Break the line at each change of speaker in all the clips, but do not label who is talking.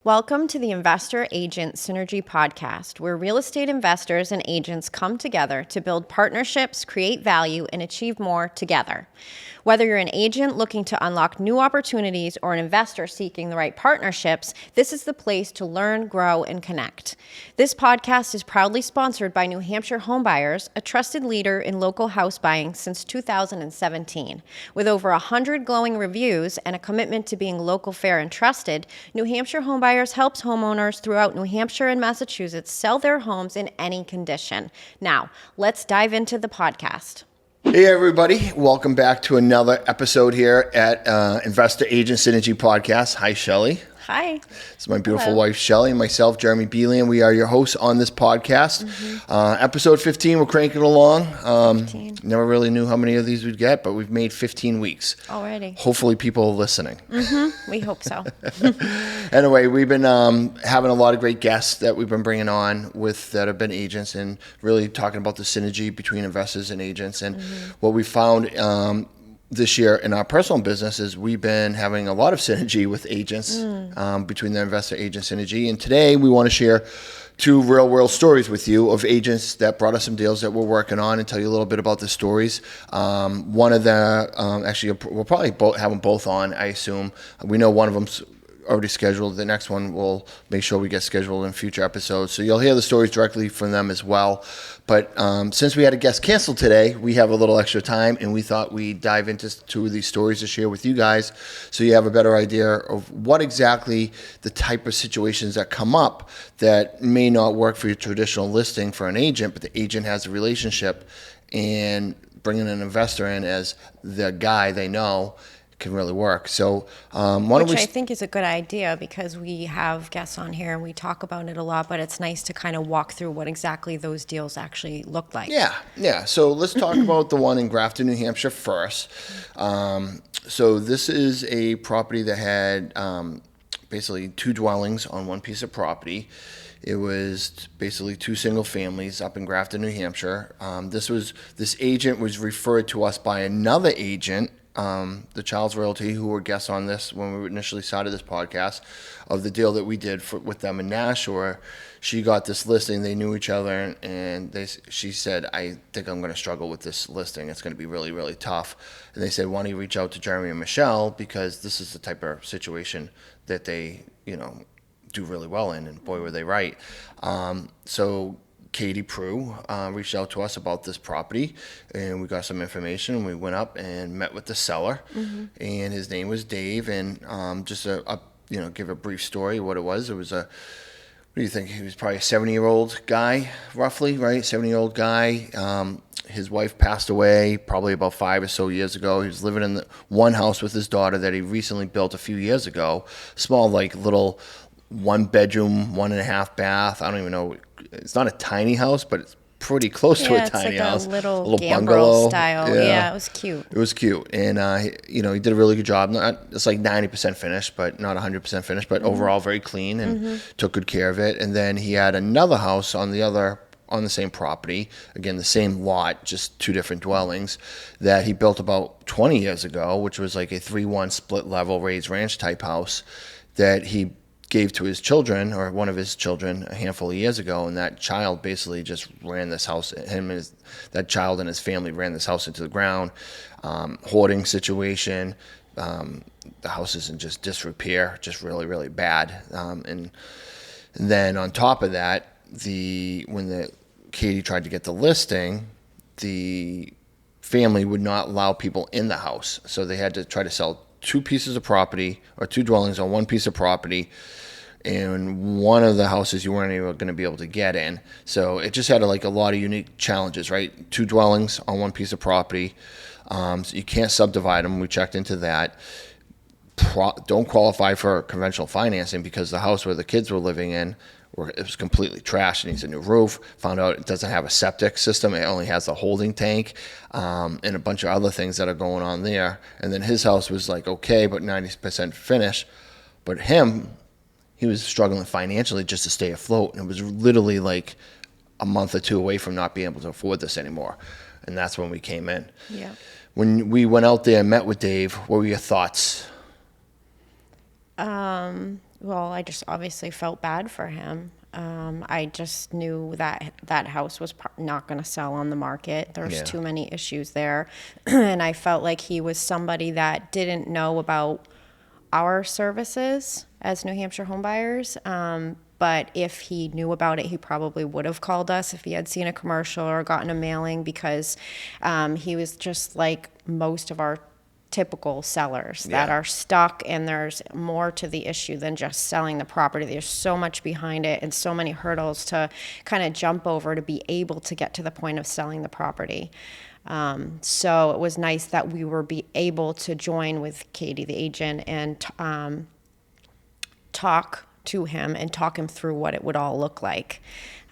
Welcome to the Investor Agent Synergy Podcast, where real estate investors and agents come together to build partnerships, create value, and achieve more together. Whether you're an agent looking to unlock new opportunities or an investor seeking the right partnerships, this is the place to learn, grow, and connect. This podcast is proudly sponsored by New Hampshire Homebuyers, a trusted leader in local house buying since 2017. With over 100 glowing reviews and a commitment to being local, fair, and trusted, New Hampshire Homebuyers helps homeowners throughout New Hampshire and Massachusetts sell their homes in any condition. Now, let's dive into the podcast.
Hey everybody, welcome back to another episode here at Investor Agent Synergy Podcast. Hi Shelly.
Hi.
It's my beautiful wife Shelly and myself, Jeremy Beelian. We are your hosts on this podcast. Episode 15, we're cranking along.
15.
Never really knew how many of these we'd get, but we've made 15 weeks.
Already.
Hopefully people are listening.
We hope so.
Anyway, we've been having a lot of great guests that we've been bringing on that have been agents and really talking about the synergy between investors and agents. And what we found this year in our personal business is we've been having a lot of synergy with agents between the investor agent synergy. And today we want to share two real world stories with you of agents that brought us some deals that we're working on and tell you a little bit about the stories. One of the, actually we'll probably have them both on, I assume. We know one of them's already scheduled. The next one we'll make sure we get scheduled in future episodes. So you'll hear the stories directly from them as well. But since we had a guest canceled today, we have a little extra time and we thought we'd dive into two of these stories to share with you guys so you have a better idea of what exactly the type of situations that come up that may not work for your traditional listing for an agent, but the agent has a relationship and bringing an investor in as the guy they know can really work. So
Which I think is a good idea because we have guests on here and we talk about it a lot, but it's nice to kind of walk through what exactly those deals actually look like.
Yeah. So let's talk about the one in Grafton, New Hampshire first. So this is a property that had basically two dwellings on one piece of property. It was basically two single families up in Grafton, New Hampshire. This agent was referred to us by another agent, the Child's Realty, who were guests on this when we initially started this podcast, of the deal that we did with them in Nashua. She got this listing. They knew each other, and she said, I think I'm going to struggle with this listing. It's going to be really, really tough. And they said, why don't you reach out to Jeremy and Michelle, because this is the type of situation that they, do really well in, and boy, were they right. So Katie Prue reached out to us about this property, and we got some information. We went up and met with the seller, and his name was Dave. And just give a brief story of what it was. It was what do you think? He was probably a 70-year-old guy, roughly, right? 70-year-old guy. His wife passed away probably about 5 or so years ago. He was living in one house with his daughter that he recently built a few years ago. Small, little 1-bedroom, 1.5 bath. I don't even know. It's not a tiny house, but it's pretty close to a tiny house.
A little
bungalow
style. Yeah, it was cute.
It was cute. And, he did a really good job. It's like 90% finished, but not 100% finished, but overall very clean and took good care of it. And then he had another house on the same property, again, the same lot, just two different dwellings, that he built about 20 years ago, which was like a 3-1 split level raised ranch type house that he gave to his children, or one of his children, a handful of years ago, and that child basically just ran this house. That child and his family ran this house into the ground. Hoarding situation. The house is in just disrepair, just really, really bad. And then on top of that, when Katie tried to get the listing, the family would not allow people in the house, so they had to try to sell two pieces of property, or two dwellings on one piece of property, and one of the houses you weren't even going to be able to get in. So it just had a lot of unique challenges, right? Two dwellings on one piece of property. So you can't subdivide them. We checked into that. Don't qualify for conventional financing because the house where the kids were living in, it was completely trashed. It needs a new roof. Found out it doesn't have a septic system. It only has a holding tank, and a bunch of other things that are going on there. And then his house was okay, but 90% finished. But he was struggling financially just to stay afloat, and it was literally a month or two away from not being able to afford this anymore. And that's when we came in.
Yeah.
When we went out there and met with Dave, what were your thoughts?
Well, I just obviously felt bad for him. I just knew that that house was not going to sell on the market. There's
Yeah.
too many issues there. And I felt like he was somebody that didn't know about our services as New Hampshire homebuyers. But if he knew about it, he probably would have called us if he had seen a commercial or gotten a mailing, because he was just like most of our typical sellers that
Yeah.
are stuck, and there's more to the issue than just selling the property. There's so much behind it and so many hurdles to kind of jump over to be able to get to the point of selling the property. So it was nice that we were able to join with Katie, the agent, and talk to him and talk him through what it would all look like.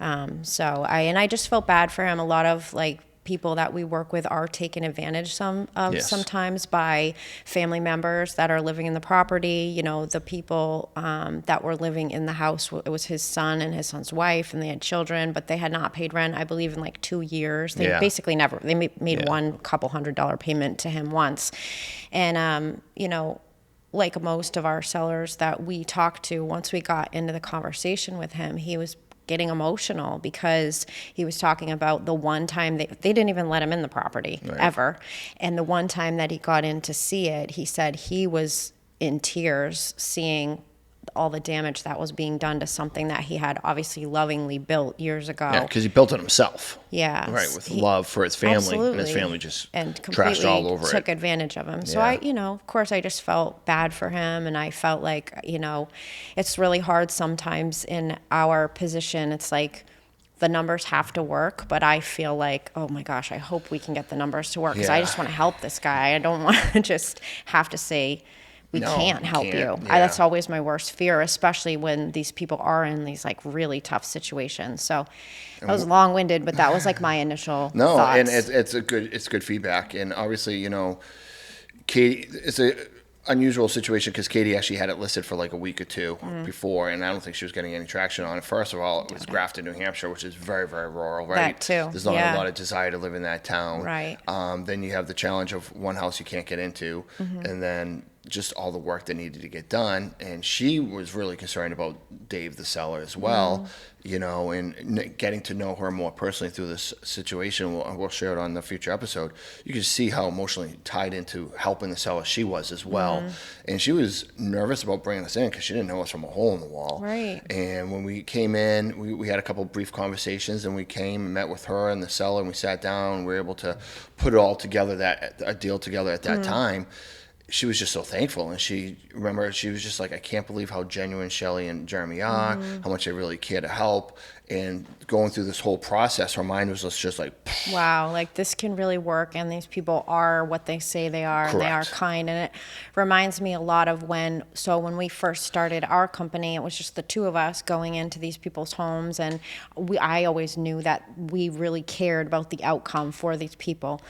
I just felt bad for him. A lot of like people that we work with are taken advantage
Yes.
sometimes by family members that are living in the property. You know, the people that were living in the house, it was his son and his son's wife, and they had children, but they had not paid rent, I believe, in like 2 years. They
Yeah.
basically never, they made
Yeah.
one couple $100 payment to him once. And, you know, like most of our sellers that we talked to, once we got into the conversation with him, he was getting emotional because he was talking about the one time they didn't even let him in the property ever. And the one time that he got in to see it, he said he was in tears seeing all the damage that was being done to something that he had obviously lovingly built years ago.
Yeah, because he built it himself.
Yeah.
Right, with love for his family, and his family just
and
trashed
completely
all over
took
it.
advantage of him. So
Yeah.
I, you know, of course, I just felt bad for him, and I felt like, you know, it's really hard sometimes in our position. It's like the numbers have to work, but I feel like, oh my gosh, I hope we can get the numbers to work, because I
Yeah.
just want to help this guy. I don't want to just have to say, we
No,
can't
you
help
can't.
you.
Yeah.
That's always my worst fear, especially when these people are in these like really tough situations. So that was long-winded, but that was like my initial
No,
thoughts.
and it's good feedback, and obviously, you know, Katie, it's a unusual situation because Katie actually had it listed for like a week or two
Mm-hmm.
before, and I don't think she was getting any traction on it. First of all, it was Grafton, New Hampshire, which is very, very rural, right?
That too,
There's not
yeah.
a lot of desire to live in that town.
Right.
Then you have the challenge of one house you can't get into,
Mm-hmm.
and then just all the work that needed to get done. And she was really concerned about Dave, the seller, as well,
Mm-hmm.
you know, and getting to know her more personally through this situation. We'll share it on the future episode. You can see how emotionally tied into helping the seller she was as well.
Mm-hmm.
And she was nervous about bringing us in because she didn't know us from a hole in the wall.
Right.
And when we came in, we had a couple brief conversations, and we came and met with her and the seller, and we sat down, and we were able to put it all together, a deal together at that time. She was just so thankful, and she was just like, I can't believe how genuine Shelley and Jeremy are, how much they really care to help. And going through this whole process, her mind was just like,
wow, like this can really work, and these people are what they say they are, and they are
Correct.
kind. And it reminds me a lot of when we first started our company, it was just the two of us going into these people's homes, and I always knew that we really cared about the outcome for these people.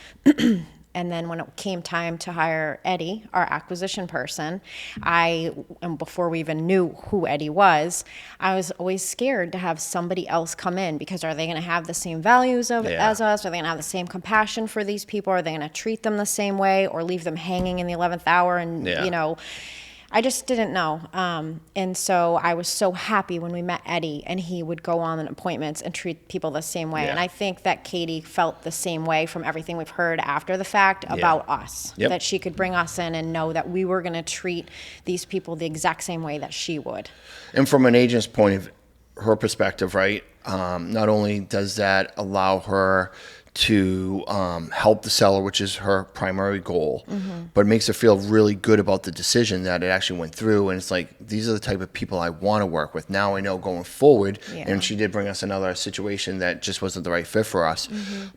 And then when it came time to hire Eddie, our acquisition person, and before we even knew who Eddie was, I was always scared to have somebody else come in, because are they going to have the same values
Yeah.
as us? Are they going to have the same compassion for these people? Are they going to treat them the same way, or leave them hanging in the 11th hour? And,
Yeah.
you know, I just didn't know. And so I was so happy when we met Eddie, and he would go on appointments and treat people the same way.
Yeah.
And I think that Katie felt the same way from everything we've heard after the fact about us.
Yep.
That she could bring us in and know that we were going to treat these people the exact same way that she would.
and from an agent's point of her perspective, right? Not only does that allow her to help the seller, which is her primary goal, but it makes her feel really good about the decision that it actually went through. And it's like, these are the type of people I want to work with. Now I know going forward.
Yeah.
And she did bring us another situation that just wasn't the right fit for us.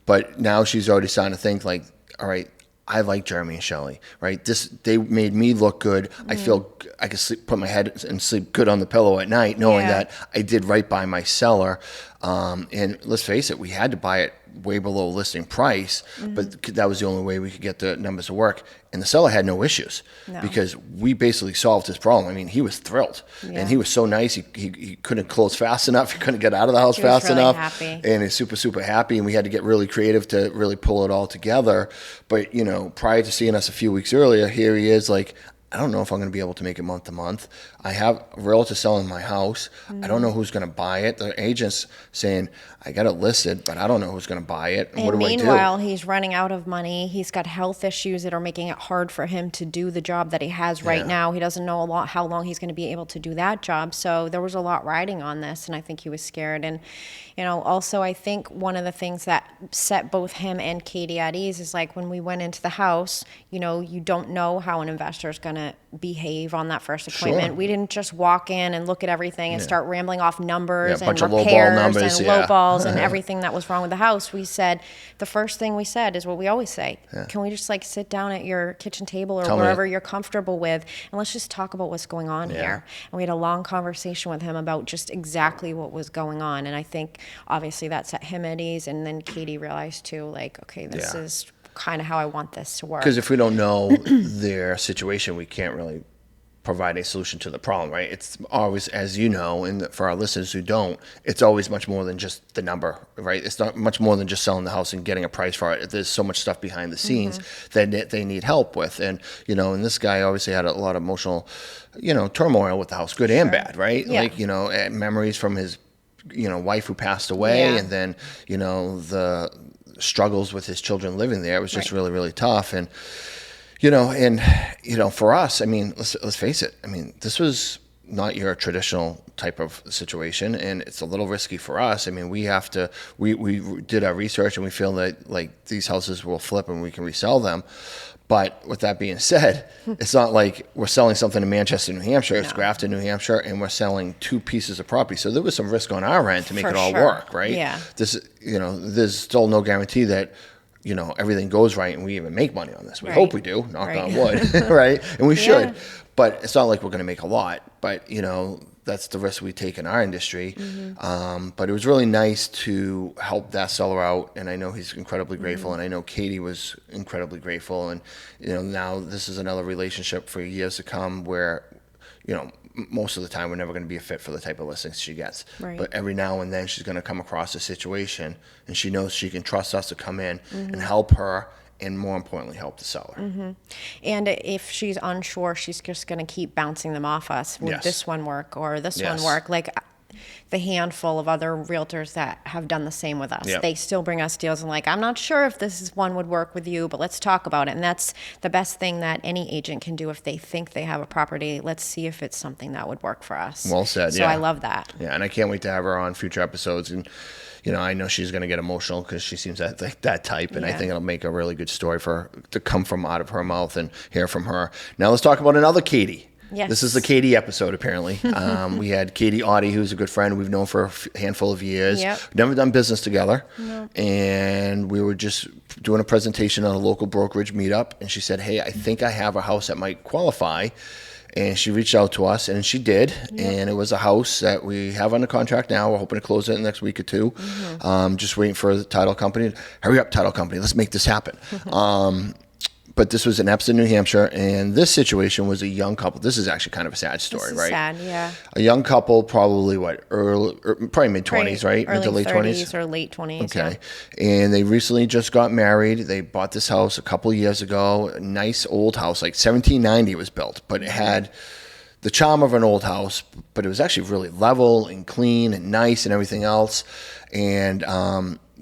But now she's already starting to think like, all right, I like Jeremy and Shelley, right? They made me look good. I feel I can put my head and sleep good on the pillow at night, knowing
Yeah.
that I did right by my seller. And let's face it, we had to buy it way below listing price, but that was the only way we could get the numbers to work. And the seller had no issues because we basically solved his problem. I mean, he was thrilled, and he was so nice. He couldn't close fast enough. He couldn't get out of the house
He was
fast
really
enough.
happy.
And he's super, super happy. And we had to get really creative to really pull it all together. But, you know, prior to seeing us a few weeks earlier, here he is like, I don't know if I'm going to be able to make it month to month. I have a realtor selling my house. I don't know who's going to buy it. The agent's saying, I got it listed, but I don't know who's going to buy it. And what do I do?
Meanwhile, he's running out of money. He's got health issues that are making it hard for him to do the job that he has right now. He doesn't know how long he's going to be able to do that job. So there was a lot riding on this, and I think he was scared. And, also I think one of the things that set both him and Katie at ease is like when we went into the house, you don't know how an investor is going to behave on that first appointment.
Sure.
We didn't just walk in and look at everything and start rambling off numbers
Yeah, a bunch
and
of
repairs
lowball numbers,
and
yeah.
lowballs and everything that was wrong with the house. We said, the first thing we said is what we always say. Can we just sit down at your kitchen table or wherever you're comfortable with, and let's just talk about what's going on here. And we had a long conversation with him about just exactly what was going on. And I think obviously that set him at ease. And then Katie realized too, okay, this is kind of how I want this to work.
Because if we don't know their situation, we can't really provide a solution to the problem, right? It's always, as you know, and for our listeners who don't, it's always much more than just the number, right? It's not much more than just selling the house and getting a price for it. There's so much stuff behind the scenes that they need help with. And, and this guy obviously had a lot of emotional, turmoil with the house, good and bad, right?
Yeah.
Memories from his, wife who passed away, and then, the struggles with his children living there. It was just really, really tough. And, for us, I mean, let's face it. I mean, this was not your traditional type of situation, and it's a little risky for us. I mean, we did our research, and we feel that these houses will flip and we can resell them. But with that being said, it's not like we're selling something in Manchester, New Hampshire. It's Grafton, New Hampshire, and we're selling 2 pieces of property. So there was some risk on our end to make it all work, right?
Yeah.
There's still no guarantee that everything goes right and we even make money on this. We hope we do, knock on wood, right? And we should. But it's not like we're going to make a lot. But, that's the risk we take in our industry. But it was really nice to help that seller out. And I know he's incredibly grateful. And I know Katie was incredibly grateful. And, now this is another relationship for years to come where, most of the time we're never going to be a fit for the type of listings she gets.
Right.
But every now and then she's going to come across a situation and she knows she can trust us to come in and help her, and more importantly, help the seller.
And if she's unsure, she's just going to keep bouncing them off us. Would this one work or this one work? The handful of other realtors that have done the same with us.
Yep.
They still bring us deals and I'm not sure if one would work with you, but let's talk about it. And that's the best thing that any agent can do if they think they have a property. Let's see if it's something that would work for us.
Well said,
So I love that.
Yeah, and I can't wait to have her on future episodes. And, I know she's going to get emotional because she seems that type. And I think it'll make a really good story to come from out of her mouth and hear from her. Now let's talk about another Katie.
Yes.
This is the Katie episode, apparently. We had Katie Audie, who's a good friend we've known for a handful of years.
Yep.
Never done business together.
Nope.
And we were just doing a presentation on a local brokerage meetup. And she said, hey, I think I have a house that might qualify. And she reached out to us, and she did. Yep. And it was a house that we have under contract now. We're hoping to close it in the next week or 2. Just waiting for the title company. Hurry up, title company. Let's make this happen. But this was in Epsom, New Hampshire, and this situation was a young couple. This is actually kind of a sad story, right?
Sad, yeah.
A young couple, probably probably mid-20s, right? Mid to late 20s?
Or late 20s.
Okay. Yeah. And they recently just got married. They bought this house a couple years ago. A nice old house, 1790 it was built, but it had the charm of an old house, but it was actually really level and clean and nice and everything else. And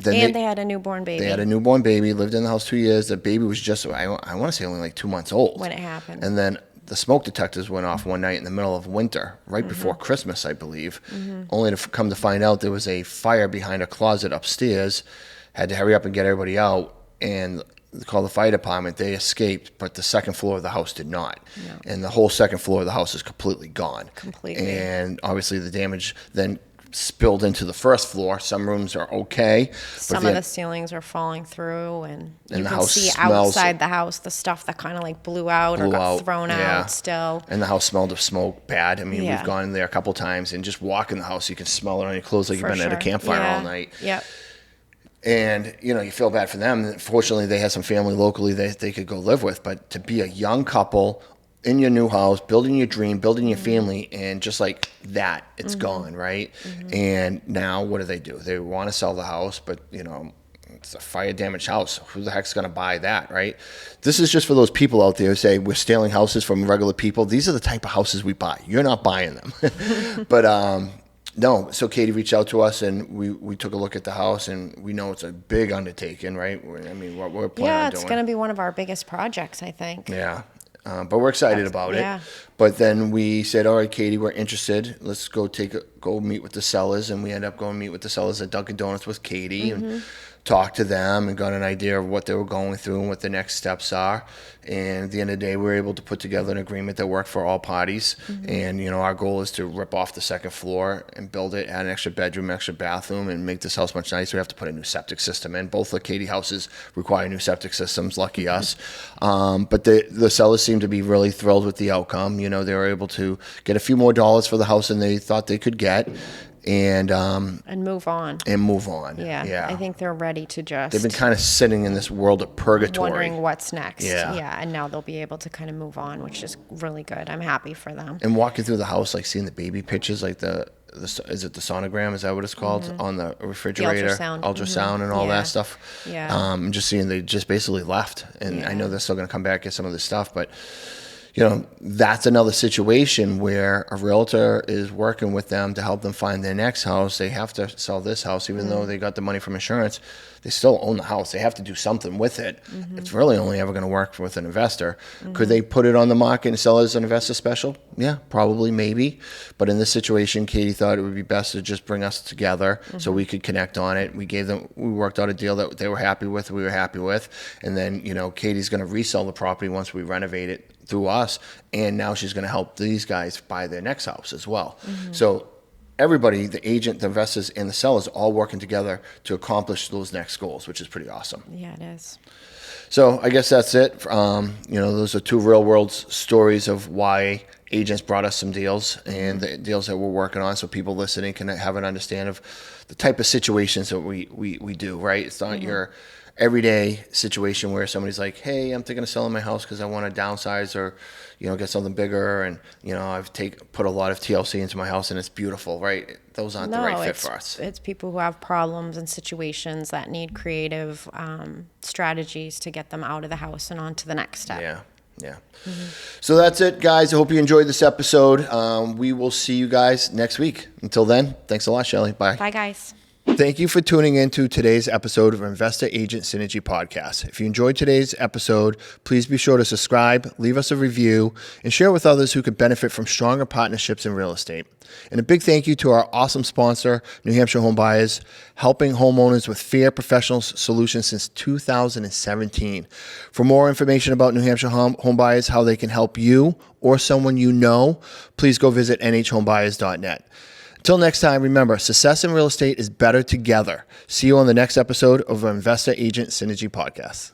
they had a newborn baby. They had a newborn baby, lived in the house 2 years. The baby was just, I want to say only 2 months old.
When it happened.
And then the smoke detectors went off one night in the middle of winter, right before Christmas, I believe, only to come to find out there was a fire behind a closet upstairs. Had to hurry up and get everybody out and call the fire department. They escaped, but the second floor of the house did not. No. And the whole second floor of the house is completely gone.
Completely.
And obviously the damage then spilled into the first floor. Some rooms are okay.
Some of the ceilings are falling through, and you
the
can
house
see
smells,
outside the house the stuff that kind of blew out or got thrown out still.
And the house smelled of smoke bad. I mean, we've gone in there a couple times, and just walk in the house, you can smell it on your clothes like you've been at a campfire all night.
Yep.
And, you feel bad for them. Fortunately, they had some family locally that they could go live with. But to be a young couple in your new house, building your dream, building your family, and just like that, it's gone, right? And now what do? They want to sell the house, but, it's a fire damaged house. Who the heck's going to buy that, right? This is just for those people out there who say we're stealing houses from regular people. These are the type of houses we buy. You're not buying them. But no, so Katie reached out to us, and we took a look at the house, and we know it's a big undertaking, right? I mean, what we're planning on doing.
It's going to be one of our biggest projects, I think.
Yeah. But we're excited about it. But then we said, all right, Katie, we're interested. Let's go meet with the sellers. And we ended up going meet with the sellers at Dunkin' Donuts with Katie and talked to them and got an idea of what they were going through and what the next steps are. And at the end of the day, we were able to put together an agreement that worked for all parties. And, our goal is to rip off the second floor and build it, add an extra bedroom, extra bathroom, and make this house much nicer. We have to put a new septic system in. Both the Katie houses require new septic systems, lucky us. But the sellers seem to be really thrilled with the outcome. They were able to get a few more dollars for the house than they thought they could get. And
move on.
Yeah.
I think they're ready to just.
They've been kind of sitting in this world of purgatory.
Wondering what's next.
Yeah.
And now they'll be able to kind of move on, which is really good. I'm happy for them.
And walking through the house, like seeing the baby pictures, like is it the sonogram? Is that what it's called? On the refrigerator?
The
ultrasound and all that stuff.
Yeah.
Just seeing they just basically left. And I know they're still going to come back, get some of this stuff, but that's another situation where a realtor is working with them to help them find their next house. They have to sell this house, even though they got the money from insurance. They still own the house. They have to do something with it. It's really only ever going to work with an investor. Could they put it on the market and sell it as an investor special? Yeah, probably, maybe. But in this situation, Katie thought it would be best to just bring us together so we could connect on it. We worked out a deal that they were happy with, we were happy with. And then, Katie's going to resell the property once we renovate it through us, and now she's going to help these guys buy their next house as well. So everybody, the agent, the investors, and the sellers, all working together to accomplish those next goals, which is pretty awesome.
Yeah, it is.
So I guess that's it. Those are two real world stories of why agents brought us some deals and the deals that we're working on, so people listening can have an understanding of the type of situations that we do, right? It's not your everyday situation where somebody's like, hey, I'm thinking of selling my house because I want to downsize or, get something bigger. And, I've put a lot of TLC into my house and it's beautiful, right? Those aren't the right fit for us.
It's people who have problems and situations that need creative strategies to get them out of the house and on to the next step.
Yeah. So that's it, guys. I hope you enjoyed this episode. We will see you guys next week. Until then, thanks a lot, Shelly. Bye.
Bye, guys.
Thank you for tuning in to today's episode of Investor Agent Synergy Podcast. If you enjoyed today's episode, please be sure to subscribe, leave us a review, and share with others who could benefit from stronger partnerships in real estate. And a big thank you to our awesome sponsor, New Hampshire Home Buyers, helping homeowners with fair professional solutions since 2017. For more information about New Hampshire Home Buyers, how they can help you or someone you know, please go visit nhomebuyers.net. Until next time, remember, success in real estate is better together. See you on the next episode of Investor Agent Synergy Podcast.